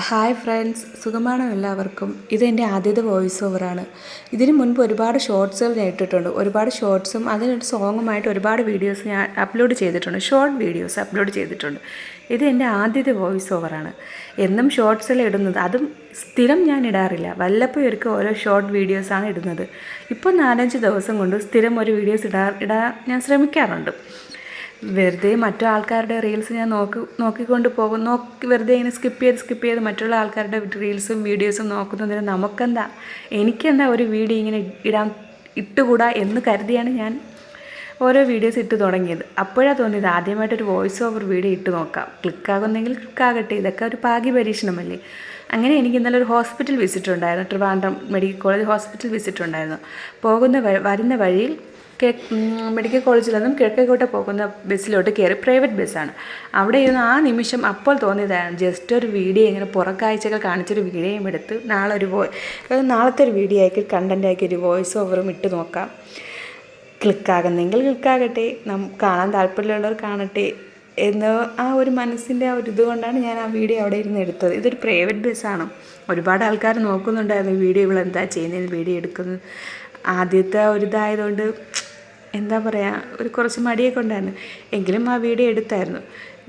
Hi friends, സുഖമാണോ എല്ലാവർക്കും? ഇതെൻ്റെ ആദ്യത്തെ വോയിസ് ഓവറാണ്. ഇതിന് മുൻപ് ഒരുപാട് ഷോർട്സുകൾ ഞാൻ ഇട്ടിട്ടുണ്ട്. ഒരുപാട് ഷോർട്സും അതിനൊരു സോങ്ങുമായിട്ട് ഒരുപാട് വീഡിയോസ് ഞാൻ അപ്ലോഡ് ചെയ്തിട്ടുണ്ട്. ഷോർട്ട് വീഡിയോസ് അപ്ലോഡ് ചെയ്തിട്ടുണ്ട്. ഇത് എൻ്റെ ആദ്യത്തെ വോയിസ് ഓവറാണ്. എന്നും ഷോർട്സിൽ ഇടുന്നത്, അതും സ്ഥിരം ഞാൻ ഇടാറില്ല. വല്ലപ്പോഴും ഒരിക്കൽ ഓരോ ഷോർട്ട് വീഡിയോസാണ് ഇടുന്നത്. ഇപ്പോൾ 4-5 ദിവസം കൊണ്ട് സ്ഥിരം ഒരു വീഡിയോസ് ഇടാൻ ഞാൻ ശ്രമിക്കാറുണ്ട്. വെറുതെ മറ്റു ആൾക്കാരുടെ റീൽസ് ഞാൻ നോക്കിക്കൊണ്ട് പോകും. വെറുതെ ഇങ്ങനെ സ്കിപ്പ് ചെയ്ത് മറ്റുള്ള ആൾക്കാരുടെ റീൽസും വീഡിയോസും നോക്കുന്നതിന് എനിക്കെന്താ ഒരു വീഡിയോ ഇങ്ങനെ ഇട്ടുകൂടാ എന്ന് കരുതിയാണ് ഞാൻ ഓരോ വീഡിയോസ് ഇട്ട് തുടങ്ങിയത്. അപ്പോഴാണ് തോന്നിയത് ആദ്യമായിട്ടൊരു വോയിസ് ഓവർ വീഡിയോ ഇട്ട് നോക്കാം. ക്ലിക്കാകുന്നെങ്കിൽ ക്ലിക്കാകട്ടെ, ഇതൊക്കെ ഒരു ഭാഗ്യ പരീക്ഷണമല്ലേ. അങ്ങനെ എനിക്ക് ഇന്നലെ ഒരു ഹോസ്പിറ്റൽ വിസിറ്റ് ഉണ്ടായിരുന്നു. Trivandrum medical college hospital visit ഉണ്ടായിരുന്നു. വരുന്ന വഴിയിൽ മെഡിക്കൽ കോളേജിൽ നിന്നും കിഴക്കേക്കോട്ട പോകുന്ന ബസ്സിലോട്ട് കയറി. പ്രൈവറ്റ് ബസ്സാണ്. അവിടെ ഇരുന്ന് ആ നിമിഷം അപ്പോൾ തോന്നിയതാണ് ജസ്റ്റ് ഒരു വീഡിയോ ഇങ്ങനെ പുറക്കാഴ്ചകൾ കാണിച്ചൊരു വീഡിയോയും എടുത്ത് നാളത്തെ ഒരു വീഡിയോ ആക്കി കണ്ടൻ്റ് ആക്കി ഒരു വോയിസ് ഓവറും ഇട്ട് നോക്കാം. ക്ലിക്കാകുന്നെങ്കിൽ ക്ലിക്കാകട്ടെ, കാണാൻ താല്പര്യമുള്ളവർ കാണട്ടെ എന്ന് ആ ഒരു മനസ്സിൻ്റെ ആ ഒരു ഇതുകൊണ്ടാണ് ഞാൻ ആ വീഡിയോ അവിടെ ഇരുന്ന് എടുത്തത്. ഇതൊരു പ്രൈവറ്റ് ബസ്സാണ്. ഒരുപാട് ആൾക്കാർ നോക്കുന്നുണ്ടായിരുന്നു വീഡിയോ ഇവളെന്താ ചെയ്യുന്നതിന് വീഡിയോ എടുക്കുന്നത്. ആദ്യത്തെ ഒരിതായതുകൊണ്ട് എന്താ പറയുക, കുറച്ച് മടിയൊക്കെ ഉണ്ടായിരുന്നു. എങ്കിലും ആ വീഡിയോ എടുത്തായിരുന്നു.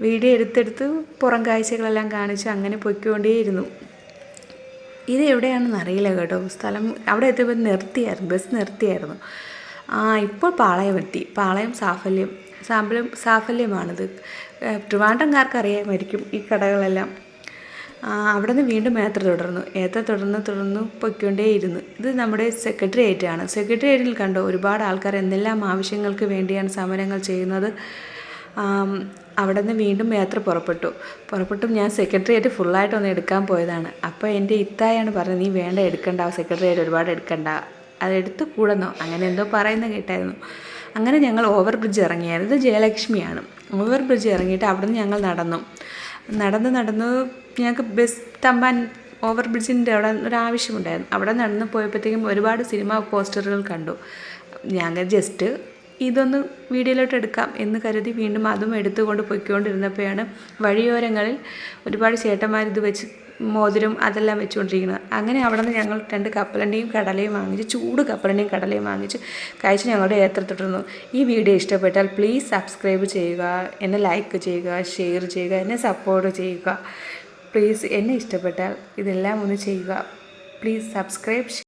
വീഡിയോ എടുത്തെടുത്ത് പുറം കാഴ്ചകളെല്ലാം കാണിച്ച് അങ്ങനെ പൊയ്ക്കൊണ്ടേയിരുന്നു. ഇത് എവിടെയാണെന്ന് അറിയില്ല കേട്ടോ. സ്ഥലം അവിടെ എത്തിയപ്പോൾ ബസ് നിർത്തിയായിരുന്നു. ഇപ്പോൾ പാളയം എത്തി. പാളയം സാഫല്യമാണിത്. ട്രിവാൻഡ്രംകാർക്ക് അറിയാമായിരിക്കും ഈ കടകളെല്ലാം. അവിടെ നിന്ന് വീണ്ടും യാത്ര തുടർന്നു പൊയ്ക്കൊണ്ടേയിരുന്നു. ഇത് നമ്മുടെ സെക്രട്ടേറിയറ്റാണ്. സെക്രട്ടേറിയറ്റിൽ കണ്ടോ ഒരുപാട് ആൾക്കാർ എന്തെല്ലാം ആവശ്യങ്ങൾക്ക് വേണ്ടിയാണ് സമരങ്ങൾ ചെയ്യുന്നത്. അവിടെ നിന്ന് വീണ്ടും യാത്ര പുറപ്പെട്ടും ഞാൻ സെക്രട്ടേറിയറ്റ് ഫുള്ളായിട്ടൊന്ന് എടുക്കാൻ പോയതാണ്. അപ്പോൾ എൻ്റെ ഇത്തായാണ് പറഞ്ഞത്, നീ വേണ്ട എടുക്കണ്ട, സെക്രട്ടേറിയറ്റ് ഒരുപാട് എടുക്കണ്ട, അതെടുത്ത് കൂടെന്നോ അങ്ങനെ എന്തോ പറയുന്നത് കേട്ടായിരുന്നു. അങ്ങനെ ഞങ്ങൾ ഓവർ ബ്രിഡ്ജ് ഇറങ്ങിയായിരുന്നു. ഇത് ജയലക്ഷ്മിയാണ്. ഓവർ ബ്രിഡ്ജ് ഇറങ്ങിയിട്ട് അവിടെ നിന്ന് ഞങ്ങൾ നടന്നു ഞങ്ങൾക്ക് ബസ് തമ്പാൻ ഓവർ ബ്രിഡ്ജിൻ്റെ അവിടെ ഒരാവശ്യമുണ്ടായിരുന്നു. അവിടെ നടന്ന് പോയപ്പോഴത്തേക്കും ഒരുപാട് സിനിമ പോസ്റ്ററുകൾ കണ്ടു. ഞങ്ങൾ ജസ്റ്റ് ഇതൊന്ന് വീഡിയോയിലോട്ട് എടുക്കാം എന്ന് കരുതി വീണ്ടും അതും എടുത്തുകൊണ്ട് പൊയ്ക്കൊണ്ടിരുന്നപ്പോഴാണ് വഴിയോരങ്ങളിൽ ഒരുപാട് ചേട്ടന്മാർ ഇത് വെച്ച് മോതിരം അതെല്ലാം വെച്ചുകൊണ്ടിരിക്കുന്നത്. അങ്ങനെ അവിടെ നിന്ന് ഞങ്ങൾ 2 കപ്പലണ്ടിയും കടലയും വാങ്ങിച്ച്, ചൂട് കപ്പലണ്ടിയും കടലയും വാങ്ങിച്ച് കഴിച്ച് ഞങ്ങളുടെ യാത്ര തുടർന്നു. ഈ വീഡിയോ ഇഷ്ടപ്പെട്ടാൽ പ്ലീസ് സബ്സ്ക്രൈബ് ചെയ്യുക, എന്നെ ലൈക്ക് ചെയ്യുക, ഷെയർ ചെയ്യുക, എന്നെ സപ്പോർട്ട് ചെയ്യുക. പ്ലീസ് എന്നെ ഇഷ്ടപ്പെട്ടാൽ ഇതെല്ലാം ഒന്ന് ചെയ്യുക. Please subscribe.